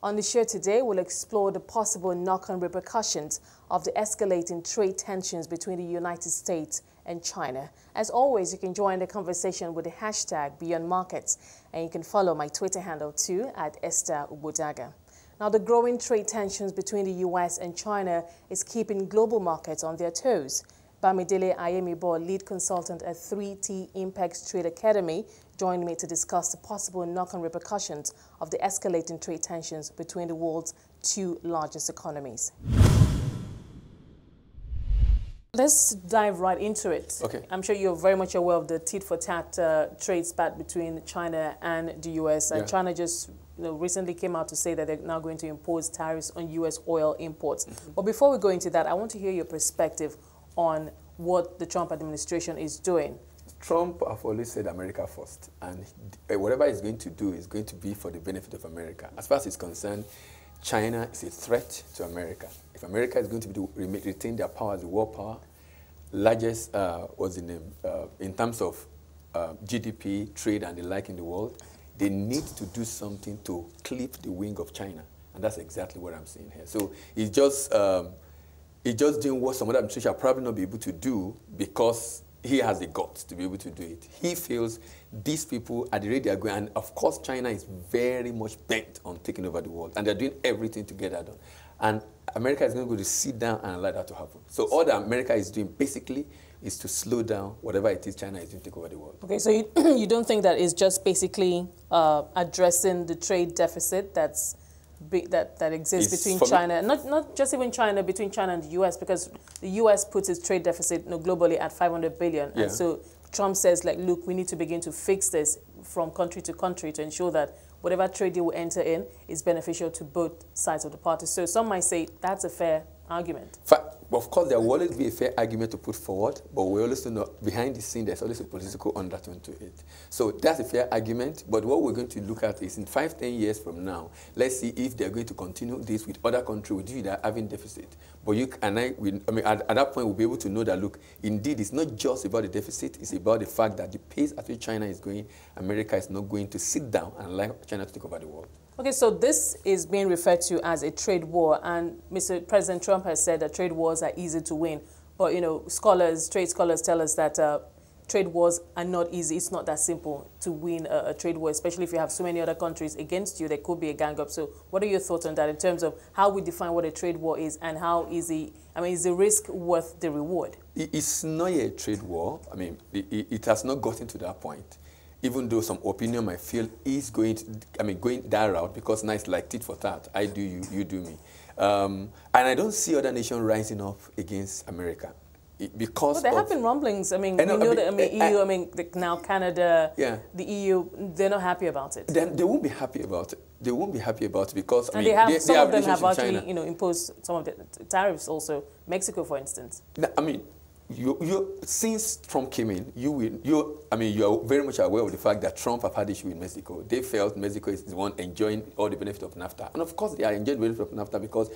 On the show today, we'll explore the possible knock-on repercussions of the escalating trade tensions between the United States and China. As always, you can join the conversation with the hashtag Beyond Markets, and you can follow my Twitter handle too at Esther Ubodaga. Now, the growing trade tensions between the U.S. and China is keeping global markets on their toes. Bamidele Ayemibo, lead consultant at 3T Impex Trade Academy, joined me to discuss the possible knock-on repercussions of the escalating trade tensions between the world's two largest economies. Let's dive right into it. Okay. I'm sure you're very much aware of the tit-for-tat trade spat between China and the U.S. And China just recently came out to say that they're now going to impose tariffs on U.S. oil imports. But before we go into that, I want to hear your perspective on what the Trump administration is doing. Trump have always said America first, and whatever he's going to do is going to be for the benefit of America. As far as it's concerned, China is a threat to America. If America is going to retain their power as a world power, largest, in terms of GDP, trade, and the like in the world, they need to do something to clip the wing of China. And that's exactly what I'm saying here. So it's just doing what some other administration will probably not be able to do because he has the guts to be able to do it. He feels these people at the rate they are going, and of course China is very much bent on taking over the world, and they're doing everything to get that done. And America is going to sit down and allow that to happen. So all that America is doing basically is to slow down whatever it is China is doing to take over the world. Okay, so you don't think that it's just basically addressing the trade deficit that exists between China, not just even China, between China and the U.S., because the U.S. puts its trade deficit globally at $500 billion. And so Trump says, like, look, we need to begin to fix this from country to country to ensure that whatever trade deal we enter in is beneficial to both sides of the party. So some might say that's a fair argument. Of course, there will always be a fair argument to put forward, but we also know behind the scene there's always a political undertone to it. So that's a fair argument, but what we're going to look at is in 5-10 years from now, let's see if they're going to continue this with other countries with which they're having deficit. But you and I mean, at that point, we'll be able to know that, look, indeed, it's not just about the deficit, it's about the fact that the pace at which China is going, America is not going to sit down and allow China to take over the world. Okay, so this is being referred to as a trade war, and Mr. President Trump has said that trade wars are easy to win. But, trade scholars tell us that trade wars are not easy. It's not that simple to win a trade war, especially if you have so many other countries against you. There could be a gang-up. So what are your thoughts on that in terms of how we define what a trade war is and how easy, is the risk worth the reward? It's not a trade war. It has not gotten to that point. Even though some opinion might feel is going that route, because now it's like tit for tat. I do you, you do me. And I don't see other nations rising up against America. Because there have been rumblings. EU, now Canada, the EU, they're not happy about it. Then they won't be happy about it. They won't be happy about it because some of them have actually imposed some of the tariffs also. Mexico, for instance. Since Trump came in, you are very much aware of the fact that Trump have had issue with Mexico. They felt Mexico is the one enjoying all the benefit of NAFTA. And of course, they are enjoying the benefit of NAFTA because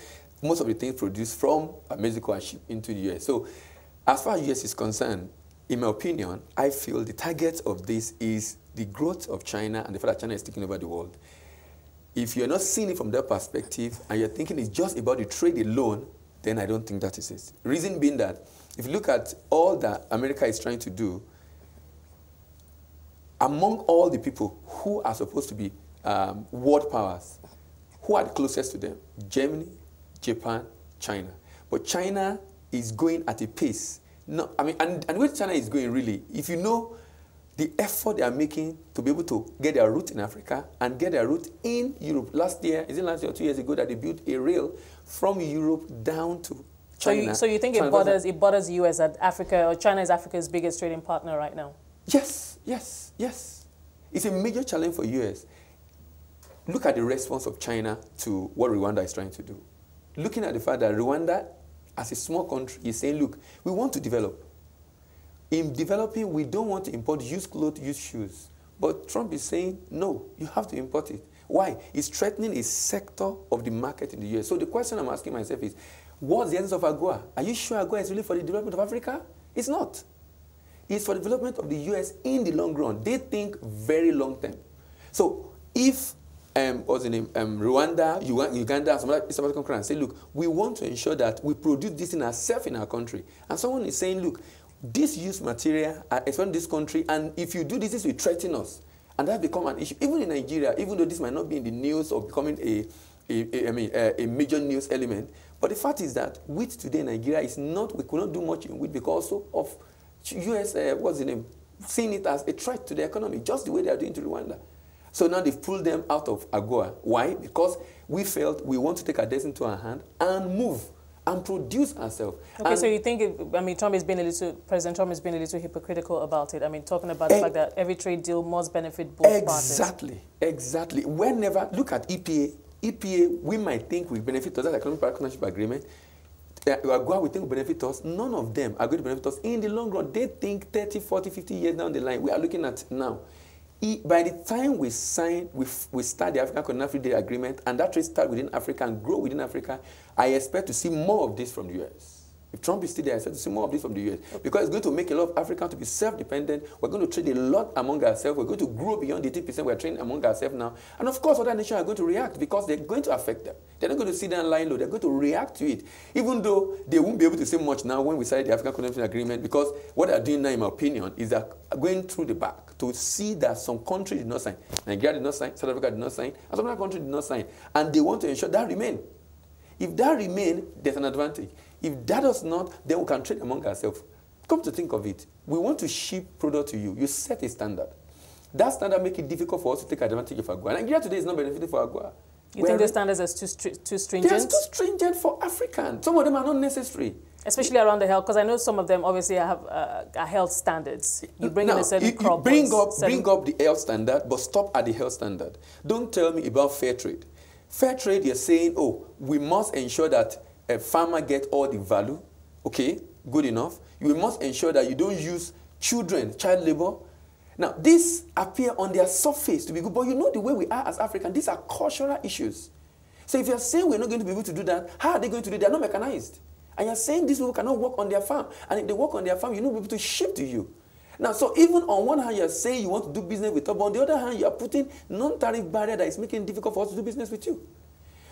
most of the things produced from Mexico are shipped into the U.S. So as far as the U.S. is concerned, in my opinion, I feel the target of this is the growth of China and the fact that China is taking over the world. If you're not seeing it from that perspective and you're thinking it's just about the trade alone, then I don't think that is it. Reason being that if you look at all that America is trying to do, among all the people who are supposed to be world powers, who are the closest to them? Germany, Japan, China. But China is going at a pace. And where China is going really, if you know the effort they are making to be able to get their route in Africa and get their route in Europe. Last year or 2 years ago that they built a rail from Europe down to China. So you think it borders the U.S. at Africa, or China is Africa's biggest trading partner right now? Yes. It's a major challenge for U.S. Look at the response of China to what Rwanda is trying to do. Looking at the fact that Rwanda, as a small country, is saying, look, we want to develop. In developing, we don't want to import used clothes, used shoes. But Trump is saying, no, you have to import it. Why? It's threatening a sector of the market in the U.S. So the question I'm asking myself is, what's the essence of AGOA? Are you sure AGOA is really for the development of Africa? It's not. It's for the development of the U.S. in the long run. They think very long term. So if what's the name, Rwanda, Uganda, and some other East African countries and say, look, we want to ensure that we produce this in ourselves in our country. And someone is saying, look, this used material is from this country, and if you do this, this will threaten us. And that become an issue. Even in Nigeria, even though this might not be in the news or becoming a major news element, but the fact is that wheat today in Nigeria is not, we could not do much in wheat because of US, what's the name, seeing it as a threat to the economy, just the way they are doing to Rwanda. So now they've pulled them out of AGOA. Why? Because we felt we want to take our destiny to our hand and move and produce ourselves. Okay, and so you think, President Trump has been a little hypocritical about it. I mean, talking about the fact that every trade deal must benefit both parties. Exactly. Whenever, look at EPA, we might think we benefit us, that economic partnership agreement, AGOA we think will benefit us. None of them are going to benefit us. In the long run, they think 30, 40, 50 years down the line, we are looking at now. By the time we sign, we start the African Continental Free Trade Agreement, and that trade starts within Africa and grow within Africa, I expect to see more of this from the US. If Trump is still there, I expect to see more of this from the US. Because it's going to make a lot of Africans to be self-dependent. We're going to trade a lot among ourselves. We're going to grow beyond the 80% we're trading among ourselves now. And of course, other nations are going to react because they're going to affect them. They're not going to sit down lying low. They're going to react to it. Even though they won't be able to say much now when we sign the African Continental Agreement, because what they're doing now, in my opinion, is that going through the back to see that some countries did not sign. Nigeria did not sign, South Africa did not sign, and some other countries did not sign. And they want to ensure that remains. If that remains, there's an advantage. If that does not, then we can trade among ourselves. Come to think of it, we want to ship product to you. You set a standard. That standard makes it difficult for us to take advantage of AGOA. Nigeria today is not benefiting for AGOA. You think the standards are too stringent? They're too stringent for Africans. Some of them are not necessary. Especially around the health, because I know some of them obviously have health standards. You bring in a certain crop. Bring up the health standard, but stop at the health standard. Don't tell me about fair trade. Fair trade, you're saying, oh, we must ensure that a farmer gets all the value. Okay, good enough. We must ensure that you don't use children, child labor. Now, these appear on their surface to be good, but you know the way we are as Africans, these are cultural issues. So if you're saying we're not going to be able to do that, how are they going to do it? They're not mechanized. And you're saying these people cannot work on their farm. And if they work on their farm, you're not able to ship to you. Now, so even on one hand, you're saying you want to do business with us, but on the other hand, you're putting non-tariff barrier that is making it difficult for us to do business with you.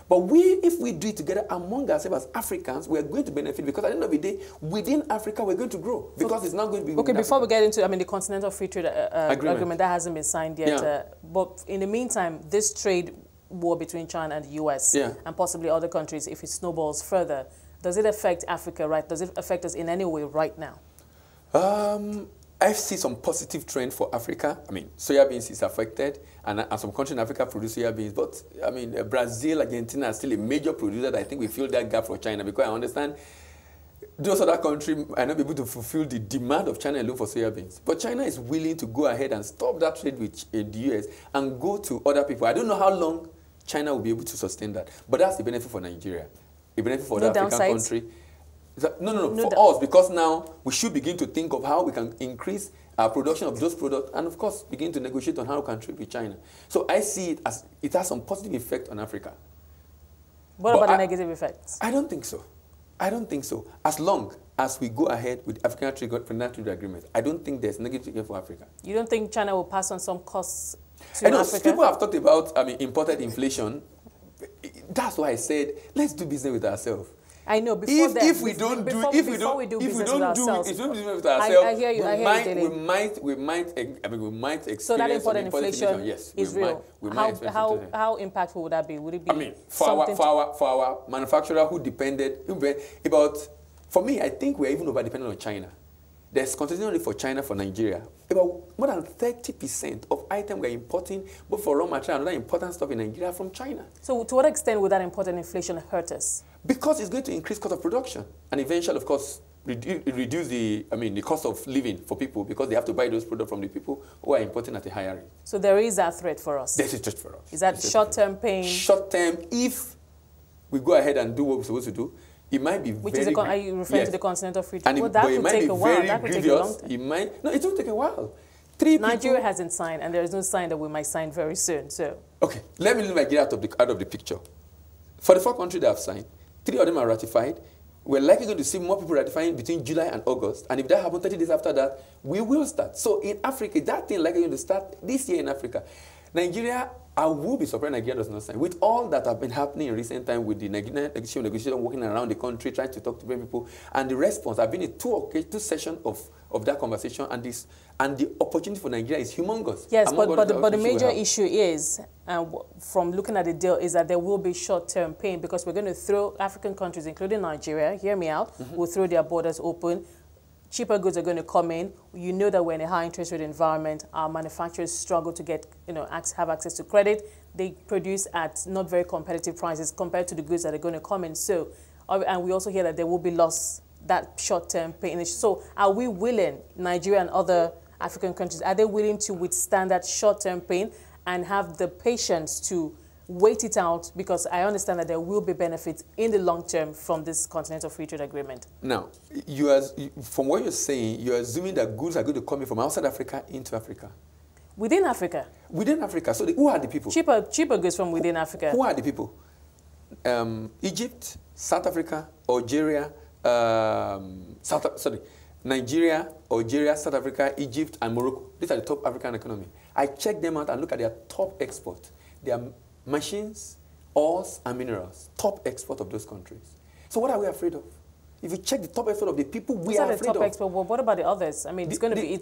But if we do it together among ourselves as Africans, we're going to benefit because at the end of the day, within Africa, we're going to grow because it's not going to be... Okay, before we get into, the Continental Free Trade Agreement that hasn't been signed yet, yeah. But in the meantime, this trade war between China and the US and possibly other countries, if it snowballs further, does it affect Africa, right? Does it affect us in any way right now? I see some positive trend for Africa. Soya beans is affected, and some countries in Africa produce soya beans. But, Brazil, Argentina are still a major producer. I think we fill that gap for China because I understand those other countries are not able to fulfill the demand of China alone for soya beans. But China is willing to go ahead and stop that trade with the US and go to other people. I don't know how long China will be able to sustain that. But that's the benefit for Nigeria. The benefit for the African country. No, for us, because now we should begin to think of how we can increase our production of those products and, of course, begin to negotiate on how we can trade with China. So I see it as it has some positive effect on Africa. What about the negative effects? I don't think so. I don't think so. As long as we go ahead with African Trade Agreement, I don't think there's negative effect for Africa. You don't think China will pass on some costs to Africa? People have talked about imported inflation. That's why I said, let's do business with ourselves. I know. If we don't do business with ourselves, I hear you. We might experience so that imported inflation yes, is real. How impactful would that be? Would it be? For our manufacturer who depended about, for me, I think we're even over dependent on China. There's continually for China, for Nigeria, about more than 30% of items we're importing, both for raw material and other important stuff in Nigeria, from China. So to what extent would that imported inflation hurt us? Because it's going to increase cost of production and eventually, of course, reduce the cost of living for people because they have to buy those products from the people who are importing at a higher rate. So there is that threat for us? There's a threat for us. Is that short-term pain? Short-term, if we go ahead and do what we're supposed to do, it might be are you referring to the Continental Free Trade? Well, that could take a while. That could take a long time. No, it won't take a while. Nigeria hasn't signed, and there is no sign that we might sign very soon. So okay, let me get out of the picture. For the 4 countries that have signed, 3 of them are ratified. We're likely going to see more people ratifying between July and August, and if that happens 30 days after that, we will start. So in Africa, that thing likely going to start this year in Africa. Nigeria, I will be surprised Nigeria does not sign. With all that have been happening in recent time with the Nigerian negotiation working around the country, trying to talk to people, and the response, I've been in two sessions of that conversation, and the opportunity for Nigeria is humongous. Yes, but the major issue is, from looking at the deal, is that there will be short-term pain because we're going to throw African countries, including Nigeria, hear me out, will throw their borders open. Cheaper goods are going to come in. You know that we're in a high interest rate environment. Our manufacturers struggle to get, have access to credit. They produce at not very competitive prices compared to the goods that are going to come in. So, and we also hear that there will be loss, that short-term pain. So are we willing, Nigeria and other African countries, are they willing to withstand that short-term pain and have the patience to wait it out? Because I understand that there will be benefits in the long term from this Continental Free Trade Agreement. Now, from what you're saying, you're assuming that goods are going to come in from outside Africa into Africa. Within Africa? Within Africa. So who are the people? Cheaper goods from within Africa. Who are the people? Egypt, South Africa, Algeria, Nigeria, Algeria, South Africa, Egypt, and Morocco. These are the top African economy. I check them out and look at their top export. Their machines, ores, and minerals. Top export of those countries. So what are we afraid of? If you check the top export of the people we are afraid of. Top export? Well, what about the others? I mean, it's going to be,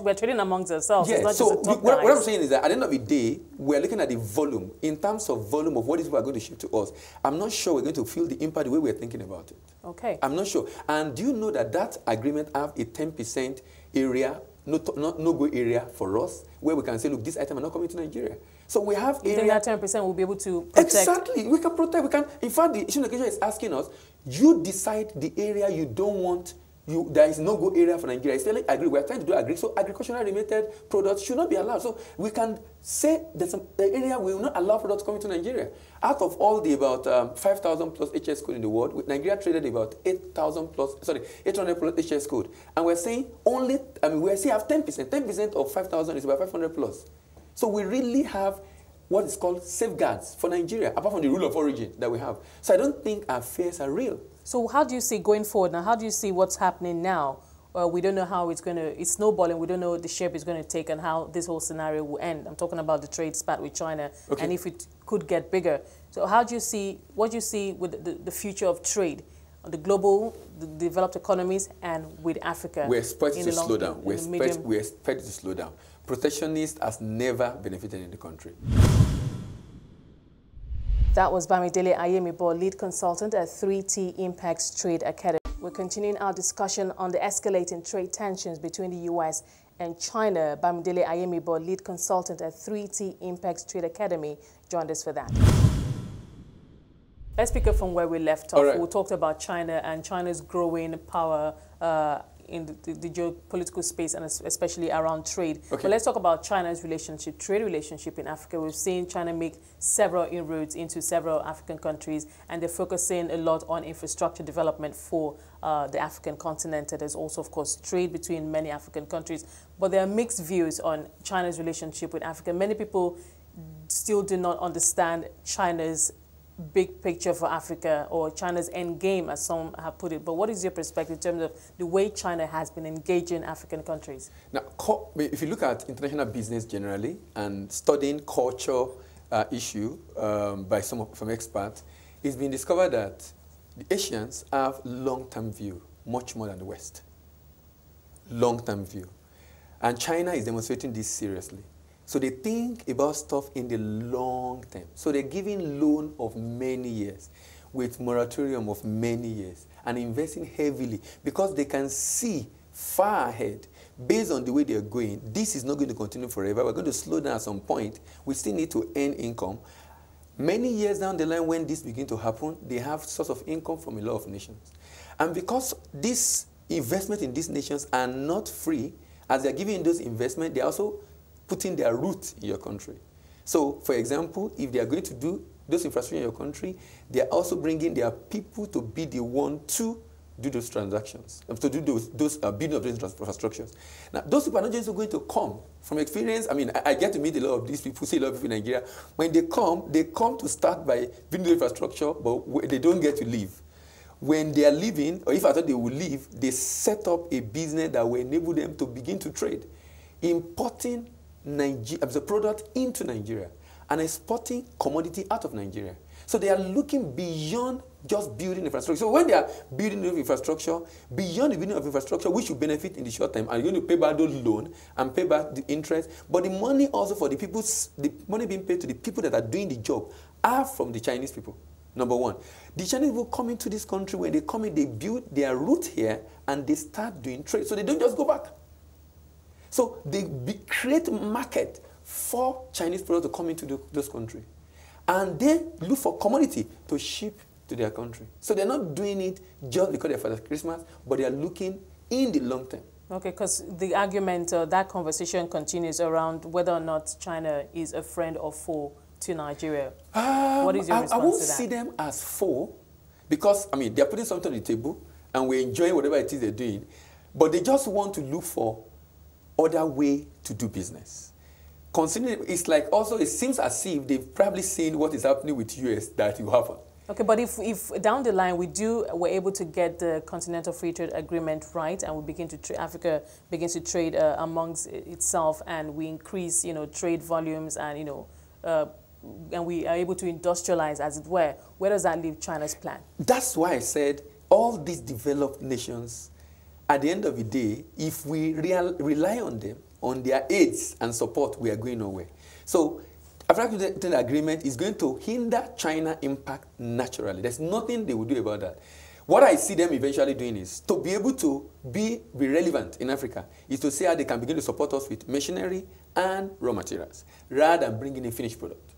we're trading amongst ourselves. Yeah, it's not so just the top what I'm saying is that at the end of the day, we're looking at the volume. In terms of volume of what these people are going to ship to us, I'm not sure we're going to feel the impact the way we're thinking about it. Okay. I'm not sure. And do you know that that agreement have a 10% area, no-go area for us, where we can say, look, this item are not coming to Nigeria. So we have area. You think that 10% will be able to protect? Exactly. We can protect. We can. In fact, the issue is asking us, you decide the area you don't want. There is no go area for Nigeria. It's like agree. We are trying to do agree. So agricultural related products should not be allowed. So we can say that the area will not allow products coming to Nigeria. Out of all the about 5,000 plus HS code in the world, Nigeria traded about 800 plus HS code, and we're saying only. We're saying have 10%. 10% of 5,000 is about 500 plus. So we really have what is called safeguards for Nigeria, apart from the rule of origin that we have. So I don't think our fears are real. So how do you see going forward now? How do you see what's happening now? We don't know how it's snowballing. We don't know what the shape it's going to take and how this whole scenario will end. I'm talking about the trade spat with China, okay, and if it could get bigger. So how do you see, what do you see with the future of trade, the global, the developed economies, and with Africa? We expect it to slow down. We expect it to slow down. Protectionist has never benefited in the country. That was Bamidele Ayemibo, lead consultant at 3T Impex Trade Academy. We're continuing our discussion on the escalating trade tensions between the U.S. and China. Bamidele Ayemibo, lead consultant at 3T Impex Trade Academy, joined us for that. Let's pick up from where we left off. Right. We talked about China and China's growing power in the geopolitical space, and especially around trade. Okay. But let's talk about China's trade relationship in Africa. We've seen China make several inroads into several African countries, and they're focusing a lot on infrastructure development for the African continent. There's also, of course, trade between many African countries. But there are mixed views on China's relationship with Africa. Many people still do not understand China's big picture for Africa, or China's end game, as some have put it. But what is your perspective in terms of the way China has been engaging African countries? Now, if you look at international business generally and studying culture issue by some experts, it's been discovered that the Asians have long-term view, much more than the West. Long-term view. And China is demonstrating this seriously. So they think about stuff in the long term. So they're giving loan of many years with moratorium of many years and investing heavily because they can see far ahead based on the way they're going. This is not going to continue forever. We're going to slow down at some point. We still need to earn income. Many years down the line when this begins to happen, they have source of income from a lot of nations. And because this investment in these nations are not free, as they're giving those investments, they're also putting their roots in your country. So, for example, if they are going to do those infrastructure in your country, they are also bringing their people to be the one to do those transactions, to do those building of those infrastructures. Now, those people are not just going to come. From experience, I mean, I get to meet a lot of these people, see a lot of people in Nigeria. When they come to start by building the infrastructure, but they don't get to leave. When they are leaving, or if I thought they will leave, they set up a business that will enable them to begin to trade, importing the product into Nigeria and exporting commodity out of Nigeria. So they are looking beyond just building infrastructure. So when they are building infrastructure, beyond the building of infrastructure, which will benefit in the short term, are going to pay back those loans and pay back the interest. But the money also for the money being paid to the people that are doing the job are from the Chinese people. Number one. The Chinese people come into this country, when they come in, they build their root here and they start doing trade. So they don't just go back. So they create market for Chinese products to come into those countries. And they look for commodity to ship to their country. So they're not doing it just because they're for Christmas, but they are looking in the long term. Okay, because the argument, that conversation continues around whether or not China is a friend or foe to Nigeria. What is your response to that? I won't see them as foe, because, I mean, they're putting something on the table, and we're enjoying whatever it is they're doing, but they just want to look for other way to do business. Considering it's like also, it seems as if they've probably seen what is happening with US that will happen. Okay, but if down the line we're able to get the Continental Free Trade Agreement right, and we begin to Africa begins to trade amongst itself, and we increase, trade volumes, and and we are able to industrialize, as it were, where does that leave China's plan? That's why I said all these developed nations, at the end of the day, if we rely on them, on their aids and support, we are going nowhere. So, African Trade Agreement is going to hinder China impact naturally. There's nothing they will do about that. What I see them eventually doing is to be able to be relevant in Africa, is to see how they can begin to support us with machinery and raw materials, rather than bringing in finished product.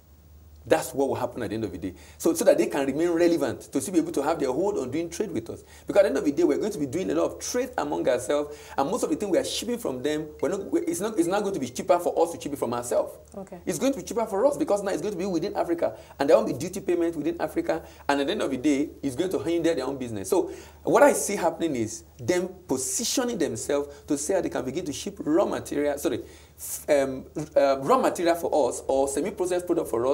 That's what will happen at the end of the day. So that they can remain relevant, to still be able to have their hold on doing trade with us. Because at the end of the day, we're going to be doing a lot of trade among ourselves, and most of the things we are shipping from them, it's not going to be cheaper for us to ship it from ourselves. Okay. It's going to be cheaper for us, because now it's going to be within Africa, and there won't be duty payment within Africa, and at the end of the day, it's going to hinder their own business. So what I see happening is them positioning themselves to say how they can begin to ship raw material, raw material for us, or semi-processed product for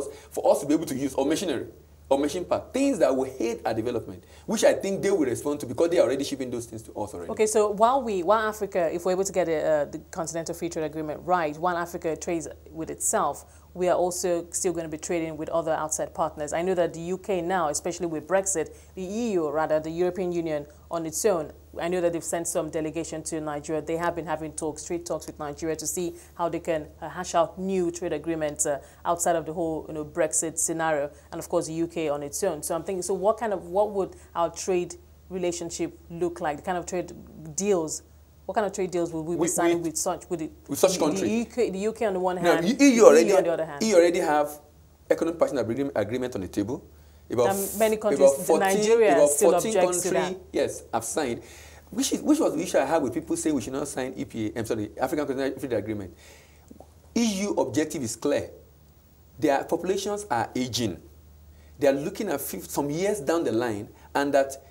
us to be able to use, or machinery, or machine part, things that will aid our development, which I think they will respond to, because they are already shipping those things to us already. Okay, so while Africa, if we're able to get the Continental Free Trade Agreement right, while Africa trades with itself, we are also still going to be trading with other outside partners. I know that the UK now, especially with Brexit, the EU, rather, the European Union on its own, I know that they've sent some delegation to Nigeria. They have been having trade talks with Nigeria to see how they can hash out new trade agreements outside of the whole Brexit scenario, and of course the UK on its own. So I'm thinking, so what would our trade relationship look like? The kind of trade deals. What kind of trade deals will we be signing with such countries? The UK on the one hand, EU on the other hand. EU already have economic partnership agreement on the table. Many countries, Nigeria still objects to that. Yes, have signed. Which was the issue I had with people saying we should not sign African Continental Free Trade Agreement. EU objective is clear. Their populations are aging. They are looking at some years down the line, and that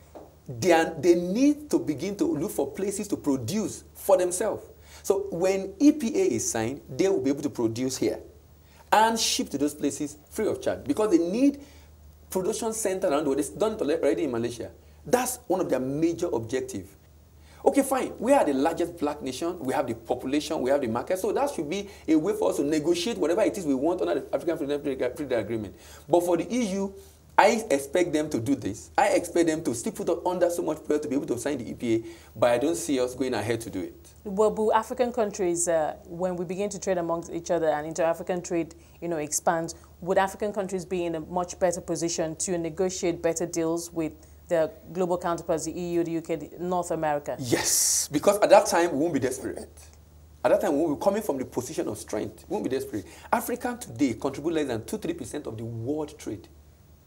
they need to begin to look for places to produce for themselves. So when EPA is signed, they will be able to produce here and ship to those places free of charge, because they need production centers around the world. It's done already in Malaysia. That's one of their major objectives. Okay, fine. We are the largest black nation. We have the population. We have the market. So that should be a way for us to negotiate whatever it is we want under the African Free Trade Agreement. But for the EU, I expect them to do this. I expect them to still put under so much pressure to be able to sign the EPA, but I don't see us going ahead to do it. Well, but African countries, when we begin to trade amongst each other and inter-African trade, expands, would African countries be in a much better position to negotiate better deals with the global counterparts, the EU, the UK, North America? Yes, because at that time, we won't be desperate. At that time, we will be coming from the position of strength. We won't be desperate. Africa today contribute less than 2-3% of the world trade.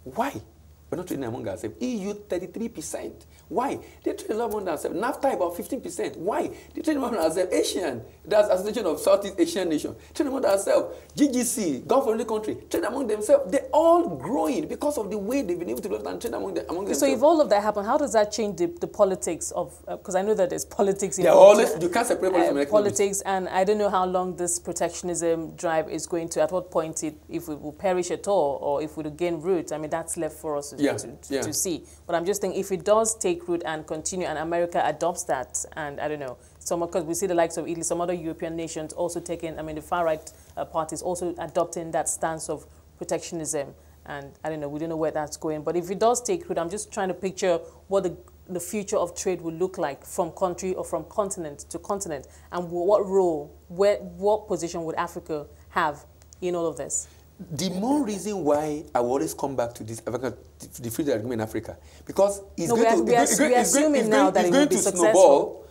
Why? We're not trading among ourselves. EU, 33%. Why? They trade a lot among themselves. NAFTA, about 15%. Why? They trade among themselves. Asian, that's Association of Southeast Asian Nations. Trade among themselves. GGC, Gulf of the country, trade among themselves. They're all growing because of the way they've been able to develop and trade among themselves. So if all of that happened, how does that change the politics of, because I know that there's politics involved. Always, you can't separate politics from economics. Politics, and I don't know how long this protectionism drive is going to, at what point if it will perish at all, or if it will gain root. I mean, that's left for us to see. But I'm just thinking, if it does take root and continue, and America adopts that, and I don't know, because we see the likes of Italy, some other European nations also taking, I mean, the far-right parties also adopting that stance of protectionism. And I don't know, we don't know where that's going. But if it does take root, I'm just trying to picture what the future of trade will look like from country or from continent to continent, and what role, what position would Africa have in all of this? The more reason why I will always come back to this Africa, the free trade agreement in Africa, because it's going to snowball.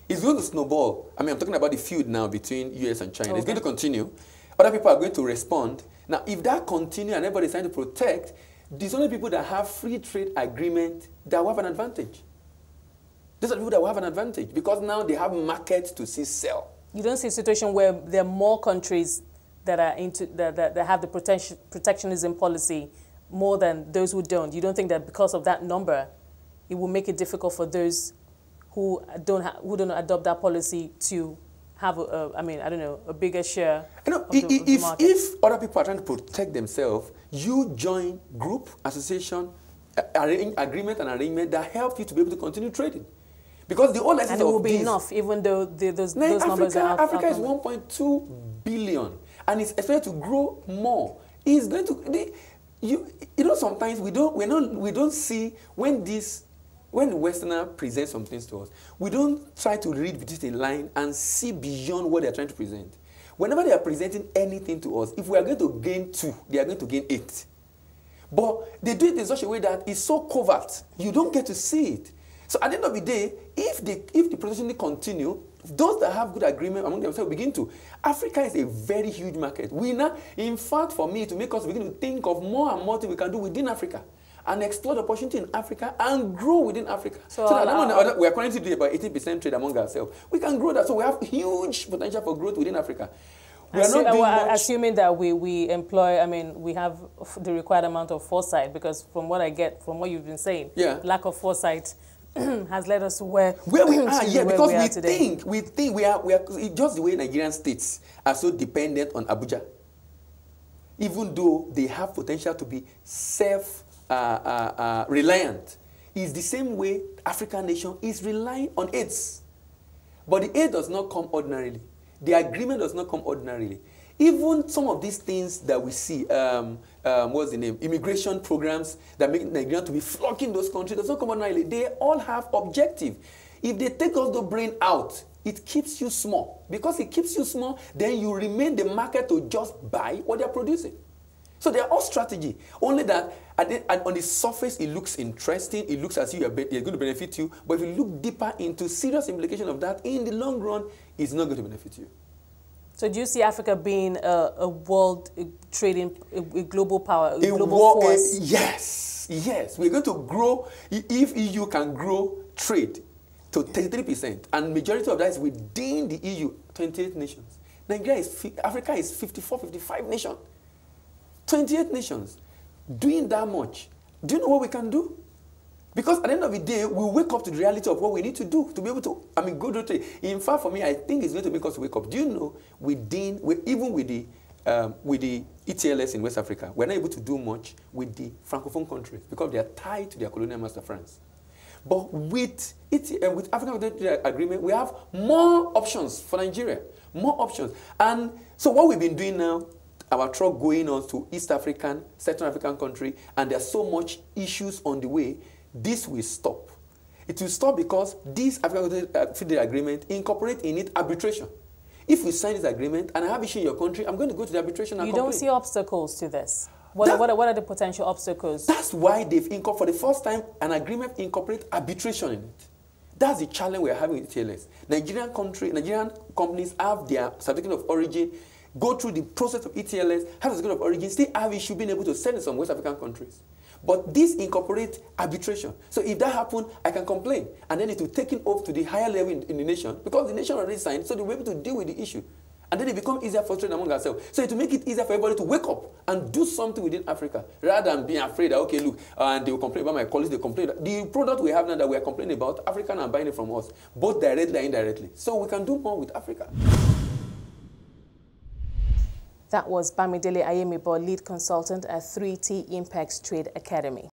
It's going to snowball. I mean, I'm talking about the feud now between US and China. Okay. It's going to continue. Other people are going to respond. Now, if that continues and everybody's trying to protect, these only people that have free trade agreement that will have an advantage. Those are people that will have an advantage because now they have markets to see sell. You don't see a situation where there are more countries that are into that have the protectionism policy more than those who don't. You don't think that because of that number, it will make it difficult for those who don't adopt that policy to have a bigger share? If other people are trying to protect themselves, you join group, association, agreement and arrangement that help you to be able to continue trading. Because the whole essence and it will be enough, even though those numbers are Africa is 1.2 billion, and it's expected to grow more. It's going to. Sometimes we don't see when the Westerner presents some things to us, we don't try to read between the line and see beyond what they're trying to present. Whenever they are presenting anything to us, if we are going to gain 2, they are going to gain 8. But they do it in such a way that it's so covert, you don't get to see it. So at the end of the day, if the protectionism continue, those that have good agreement among themselves begin to. Africa is a very huge market. In fact, for me, to make us begin to think of more and more things we can do within Africa, and explore the opportunity in Africa and grow within Africa. So that we are currently doing about 80% trade among ourselves. We can grow that. So we have huge potential for growth within Africa. Assuming that we employ, I mean, we have the required amount of foresight, because from what I get, from what you've been saying, lack of foresight has led us to where we are. Yeah, because we think we are just the way Nigerian states are so dependent on Abuja, even though they have potential to be reliant, is the same way African nation is relying on aids. But the aid does not come ordinarily. The agreement does not come ordinarily. Even some of these things that we see, what's the name? Immigration programs that make Nigeria to be flocking those countries does not come ordinarily. They all have objective. If they take all the brain out, it keeps you small. Because it keeps you small, then you remain the market to just buy what they're producing. So they are all strategy. Only that on the surface, it looks interesting. It looks as if it's going to benefit you. But if you look deeper into serious implication of that, in the long run, it's not going to benefit you. So do you see Africa being a world trading, a global power, a global force? Yes. We're going to grow. If EU can grow trade to 33%, and majority of that is within the EU, 28 nations. Africa is 54, 55 nations. 28 nations doing that much. Do you know what we can do? Because at the end of the day, we wake up to the reality of what we need to do to be able to, go to trade. In fact, for me, I think it's going to make us wake up. Do you know, even with the ETLS in West Africa, we're not able to do much with the Francophone countries because they are tied to their colonial master France. But with African Trade Agreement, we have more options for Nigeria, more options. And so what we've been doing now, our truck going on to East African, Central African country, and there's so much issues on the way, this will stop. It will stop because this African Trade Agreement incorporate in it arbitration. If we sign this agreement and I have issue in your country, I'm going to go to the arbitration and complain. You don't see obstacles to this? What are the potential obstacles? That's why they've for the first time, an agreement incorporate arbitration in it. That's the challenge we're having with TLS. Nigerian companies have their certificate of origin, go through the process of ETLS, have a certificate of origin, still have issue being able to sell in some West African countries. But this incorporates arbitration. So if that happens, I can complain. And then it will take it off to the higher level in the nation, because the nation already signed, so they'll be able to deal with the issue. And then it becomes easier for trade among ourselves. So it will make it easier for everybody to wake up and do something within Africa, rather than being afraid that, okay, look, and they will complain about my colleagues, they complain. The product we have now that we are complaining about, Africans are buying it from us, both directly and indirectly. So we can do more with Africa. That was Bamidele Ayemibo, lead consultant at 3T Impex Trade Academy.